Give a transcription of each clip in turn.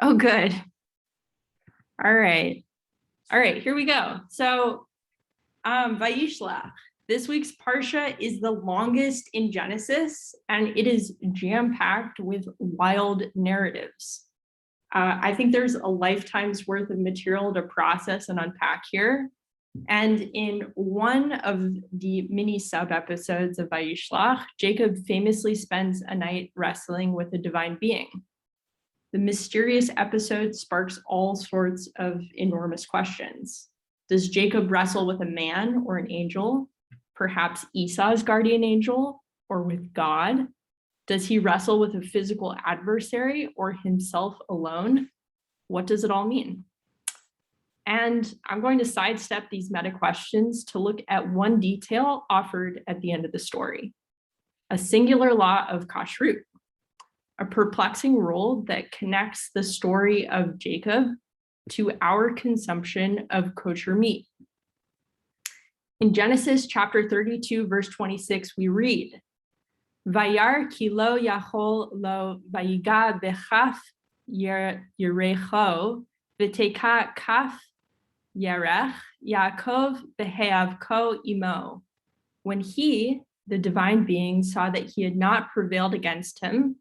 Oh, good. All right. Here we go. So, Vayishlach. This week's Parsha is the longest in Genesis, and it is jam-packed with wild narratives. I think there's a lifetime's worth of material to process and unpack here. And in one of the mini sub-episodes of Vayishlach, Jacob famously spends a night wrestling with a divine being. The mysterious episode sparks all sorts of enormous questions. Does Jacob wrestle with a man or an angel? Perhaps Esau's guardian angel, or with God? Does he wrestle with a physical adversary or himself alone? What does it all mean? And I'm going to sidestep these meta questions to look at one detail offered at the end of the story: a singular law of kashrut, a perplexing rule that connects the story of Jacob to our consumption of kosher meat. In Genesis chapter 32, verse 26, we read, Vayar ki lo yachol lo vayiga bechaf yerecho v'teka kaf yerech Yaakov beheavko imo. When he, the divine being, saw that he had not prevailed against him,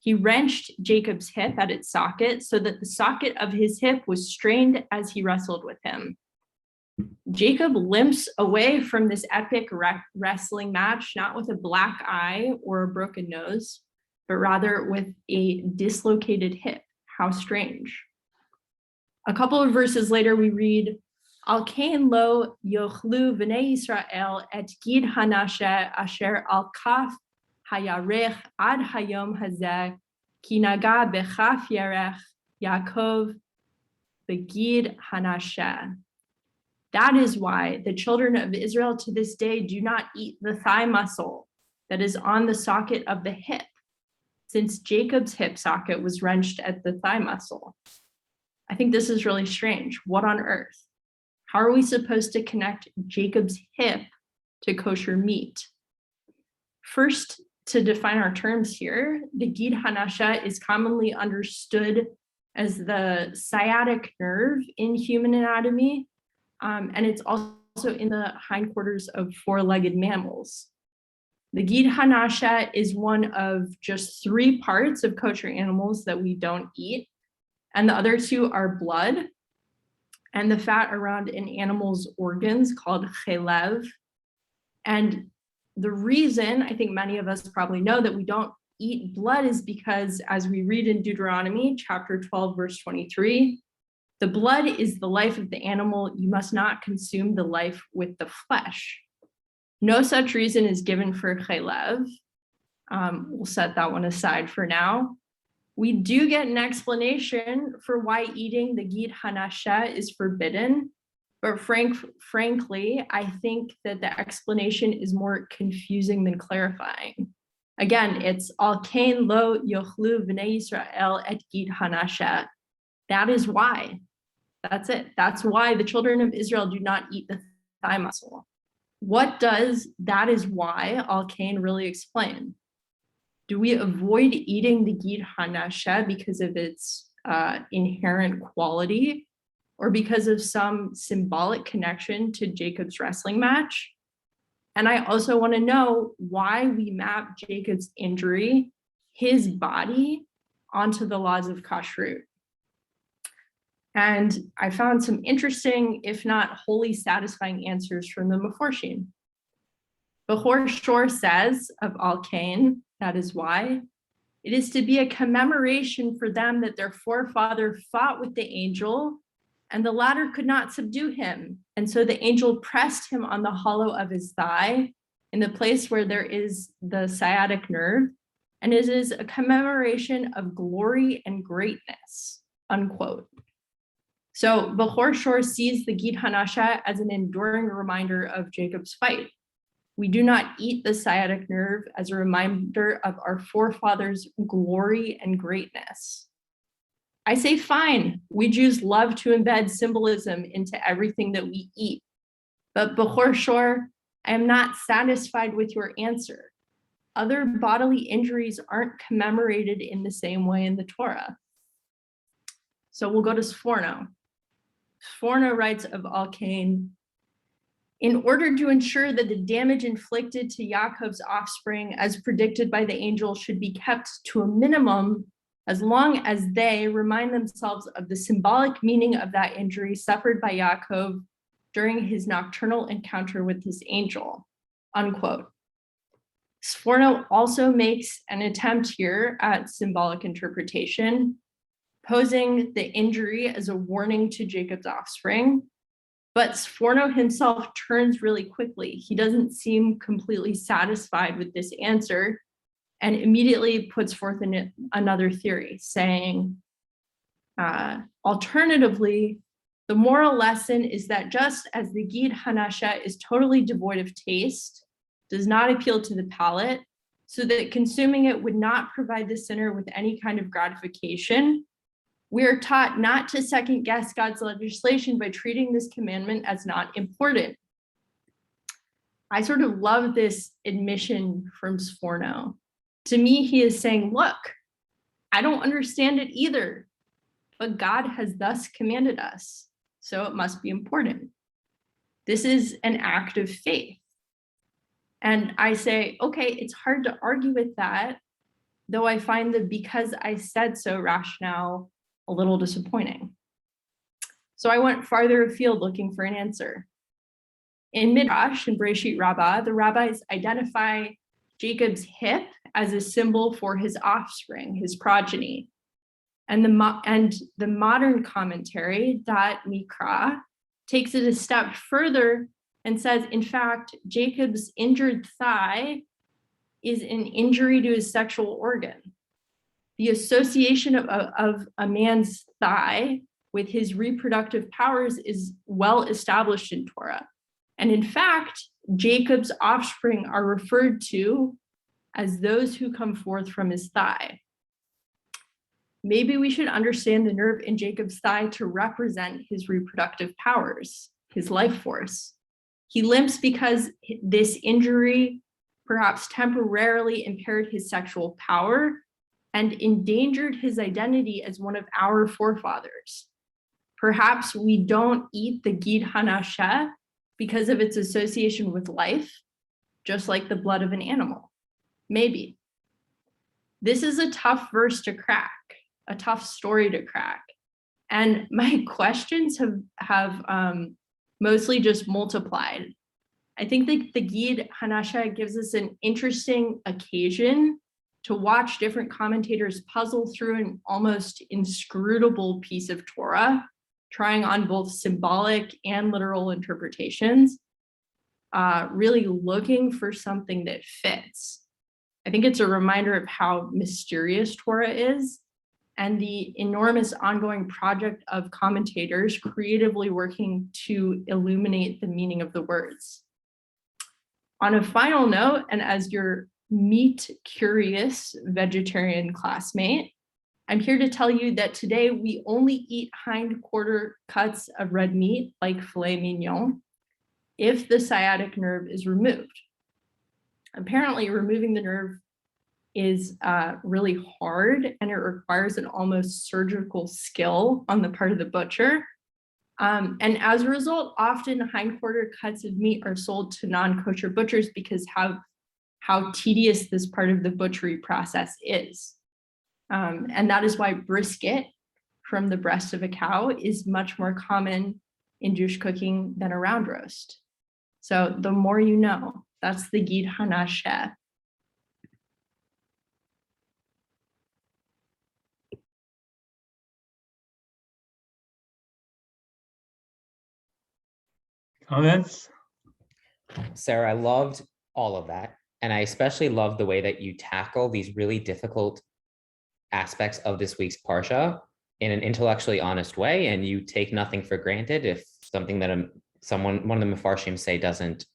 he wrenched Jacob's hip at its socket so that the socket of his hip was strained as he wrestled with him. Jacob limps away from this epic wrestling match, not with a black eye or a broken nose, but rather with a dislocated hip. How strange. A couple of verses later, we read, Al kain lo yochlu v'nei Yisrael et gid hanashe asher al kaf hayarech ad hayom hazeh ki naga bechaf yerech Yaakov begid hanashe. That is why the children of Israel to this day do not eat the thigh muscle that is on the socket of the hip, since Jacob's hip socket was wrenched at the thigh muscle. I think this is really strange. What on earth? How are we supposed to connect Jacob's hip to kosher meat? First, to define our terms here, the gid hanasha is commonly understood as the sciatic nerve in human anatomy, and it's also in the hindquarters of four-legged mammals. The gid hanasha is one of just 3 parts of kosher animals that we don't eat, and the other 2 are blood and the fat around an animal's organs called chelev. And the reason I think many of us probably know that we don't eat blood is because, as we read in Deuteronomy chapter 12, verse 23, the blood is the life of the animal. You must not consume the life with the flesh. No such reason is given for chelev. We'll set that one aside for now. We do get an explanation for why eating the gid hanasha is forbidden, but frankly, I think that the explanation is more confusing than clarifying. Again, it's al kain lo yochlu v'nei Yisrael et gid hanasha. That is why. That's it. That's why the children of Israel do not eat the thigh muscle. What does that is why al kain really explain? Do we avoid eating the gid hanasha because of its inherent quality, or because of some symbolic connection to Jacob's wrestling match? And I also want to know why we map Jacob's injury, his body, onto the laws of kashrut. And I found some interesting, if not wholly satisfying answers from the Meforshim. Bechor Shor says of al kain, that is why, it is to be a commemoration for them that their forefather fought with the angel, and the latter could not subdue him. And so the angel pressed him on the hollow of his thigh, in the place where there is the sciatic nerve, and it is a commemoration of glory and greatness, unquote. So Bechor Shor sees the gid hanasha as an enduring reminder of Jacob's fight. We do not eat the sciatic nerve as a reminder of our forefathers' glory and greatness. I say, fine, we Jews love to embed symbolism into everything that we eat. But Bechor Shor, I am not satisfied with your answer. Other bodily injuries aren't commemorated in the same way in the Torah. So we'll go to Sforno. Sforno writes of Alkane, in order to ensure that the damage inflicted to Yaakov's offspring as predicted by the angel should be kept to a minimum as long as they remind themselves of the symbolic meaning of that injury suffered by Yaakov during his nocturnal encounter with this angel, unquote. Sforno also makes an attempt here at symbolic interpretation, posing the injury as a warning to Jacob's offspring. But Sforno himself turns really quickly. He doesn't seem completely satisfied with this answer and immediately puts forth another theory, saying, alternatively, the moral lesson is that just as the Gid Hanasha is totally devoid of taste, does not appeal to the palate, so that consuming it would not provide the sinner with any kind of gratification, we are taught not to second guess God's legislation by treating this commandment as not important. I sort of love this admission from Sforno. To me, he is saying, look, I don't understand it either, but God has thus commanded us, so it must be important. This is an act of faith. And I say, okay, it's hard to argue with that, though I find the because I said so rationale a little disappointing. So I went farther afield looking for an answer. In Midrash, in Breshit Rabbah, the rabbis identify Jacob's hip as a symbol for his offspring, his progeny. And the modern commentary, Dat Mikra, takes it a step further and says, in fact, Jacob's injured thigh is an injury to his sexual organ. The association of a man's thigh with his reproductive powers is well established in Torah. And in fact, Jacob's offspring are referred to as those who come forth from his thigh. Maybe we should understand the nerve in Jacob's thigh to represent his reproductive powers, his life force. He limps because this injury perhaps temporarily impaired his sexual power and endangered his identity as one of our forefathers. Perhaps we don't eat the Gid Hanasheh because of its association with life, just like the blood of an animal. Maybe. This is a tough verse to crack, a tough story to crack. And my questions have mostly just multiplied. I think the Gid Hanasheh gives us an interesting occasion to watch different commentators puzzle through an almost inscrutable piece of Torah, trying on both symbolic and literal interpretations, really looking for something that fits. I think it's a reminder of how mysterious Torah is and the enormous ongoing project of commentators creatively working to illuminate the meaning of the words. On a final note, and as your meat-curious vegetarian classmate, I'm here to tell you that today we only eat hindquarter cuts of red meat, like filet mignon, if the sciatic nerve is removed. Apparently, removing the nerve is really hard, and it requires an almost surgical skill on the part of the butcher. And as a result, often hindquarter cuts of meat are sold to non-kosher butchers because how tedious this part of the butchery process is. And that is why brisket from the breast of a cow is much more common in Jewish cooking than a round roast. So the more you know, that's the Gid Hanasheh. Comments? Sarah, I loved all of that. And I especially love the way that you tackle these really difficult aspects of this week's Parsha in an intellectually honest way. And you take nothing for granted. If something that one of the Mefarshim say doesn't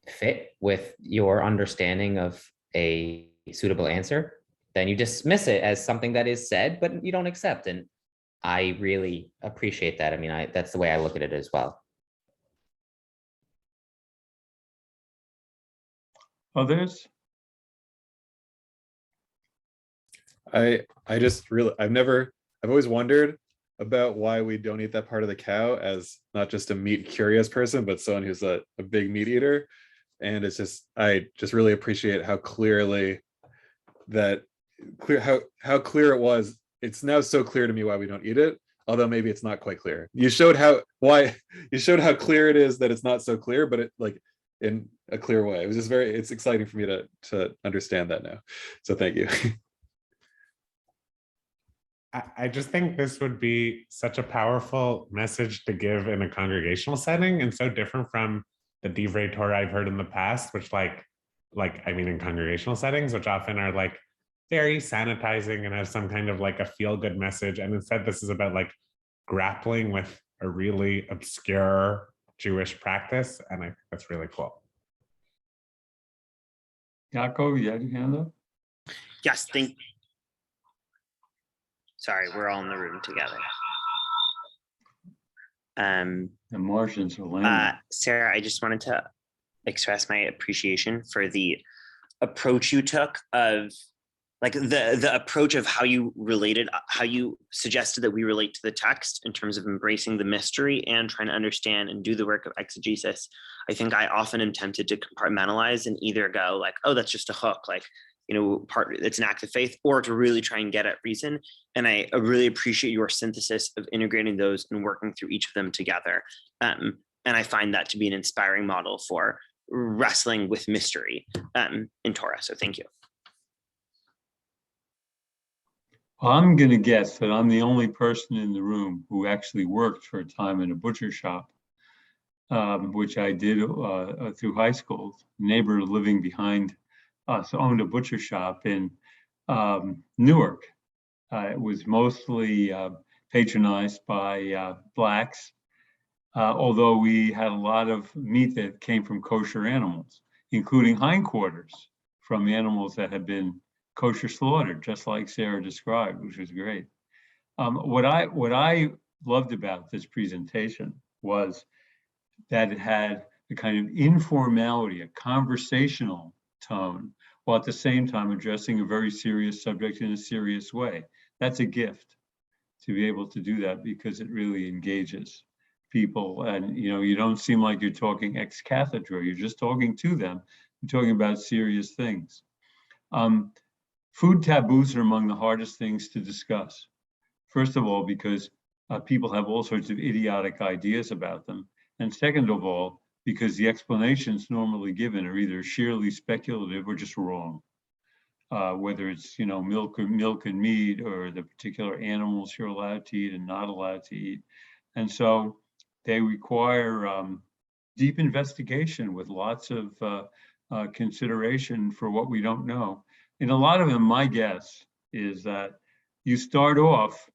fit with your understanding of a suitable answer, then you dismiss it as something that is said, but you don't accept. And I really appreciate that. I mean, that's the way I look at it as well. Others? I've always wondered about why we don't eat that part of the cow as not just a meat curious person, but someone who's a big meat eater. And it's just, I just really appreciate how clearly how clear it was. It's now so clear to me why we don't eat it, although maybe it's not quite clear. You showed how clear it is that it's not so clear, but it like in a clear way. It was just it's exciting for me to understand that now. So thank you. I just think this would be such a powerful message to give in a congregational setting, and so different from the divrei Torah I've heard in the past, which I mean in congregational settings, which often are like very sanitizing and have some kind of like a feel-good message. And instead this is about like grappling with a really obscure Jewish practice. And I think that's really cool. Yaakov, you had your hand up? Yes, sorry, we're all in the room together. The Martians are landing. Sarah, I just wanted to express my appreciation for the approach you took of like the approach of how you suggested that we relate to the text in terms of embracing the mystery and trying to understand and do the work of exegesis. I think I often am tempted to compartmentalize and either go like, oh, that's just a hook, like, you know, it's an act of faith, or to really try and get at reason. And I really appreciate your synthesis of integrating those and working through each of them together. And I find that to be an inspiring model for wrestling with mystery in Torah. So thank you. Well, I'm going to guess that I'm the only person in the room who actually worked for a time in a butcher shop, which I did through high school. A neighbor living behind us owned a butcher shop in Newark. It was mostly patronized by Blacks, although we had a lot of meat that came from kosher animals, including hindquarters from animals that had been kosher slaughtered, just like Sarah described, which was great. What I loved about this presentation was that it had a kind of informality, a conversational tone, while at the same time addressing a very serious subject in a serious way. That's a gift to be able to do that, because it really engages people. And you don't seem like you're talking ex cathedra, you're just talking to them. You're talking about serious things. Food taboos are among the hardest things to discuss. First of all, because people have all sorts of idiotic ideas about them. And second of all, because the explanations normally given are either sheerly speculative or just wrong. Whether it's milk and meat, or the particular animals you're allowed to eat and not allowed to eat. And so they require deep investigation with lots of consideration for what we don't know. In a lot of them, my guess is that you start off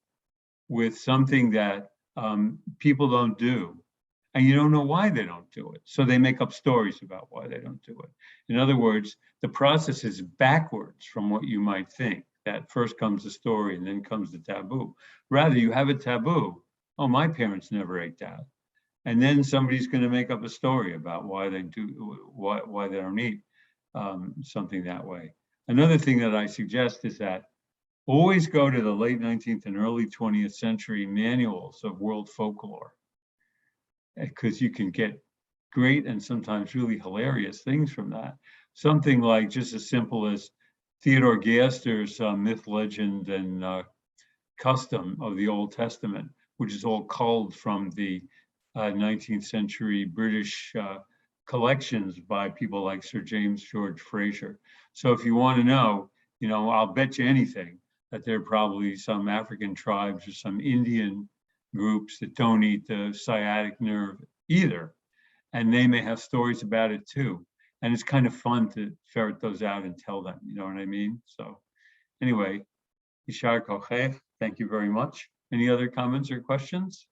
with something that people don't do, and you don't know why they don't do it. So they make up stories about why they don't do it. In other words, the process is backwards from what you might think, that first comes the story and then comes the taboo. Rather, you have a taboo. Oh, my parents never ate that. And then somebody's going to make up a story about why they don't eat something that way. Another thing that I suggest is that always go to the late 19th and early 20th century manuals of world folklore, because you can get great and sometimes really hilarious things from that. Something like just as simple as Theodore Gaster's myth, legend, and custom of the Old Testament, which is all culled from the 19th century British collections by people like Sir James George Fraser. So if you want to know, I'll bet you anything that there are probably some African tribes or some Indian groups that don't eat the sciatic nerve either. And they may have stories about it too. And it's kind of fun to ferret those out and tell them, you know what I mean? So anyway, Yishar Kochech, thank you very much. Any other comments or questions?